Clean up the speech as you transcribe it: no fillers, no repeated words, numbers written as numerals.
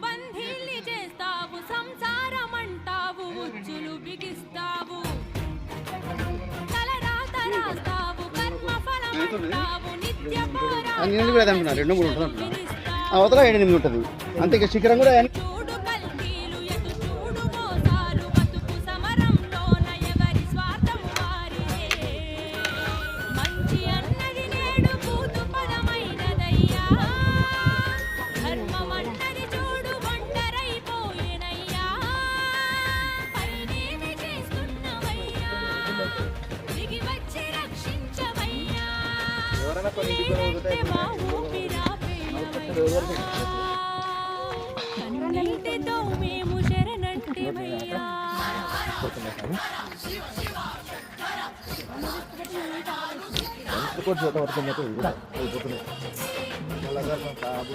బంధీల్ని చేస్తావు సంసారం అంటావు ఉచ్చులు బిగిస్తావు తలరాత రాస్తావు కర్మ ఫలం అంటావు నిత్య పోరాటాలు అవతల 8 ఉంటుంది అంతే ఇక శిఖరం కూడా చూడు కల్తీలు ఎదు చూడు మోసాలు బతుకు సమరంలోన ఎవరి స్వార్థము వారిదే మంచి అన్నది నేడు కూతు పదమైనదయ్యా ధర్మం అన్నది చూడు ఒంటరైపోయేనయ్యా పైనేమి చేస్తున్నవయ్యా దిగి వచ్చి రక్షించవయ్యా లేదంటే మా ఊపిరాపేయవయ్యా కన్నీటితో మేము శరణంటివయ్యా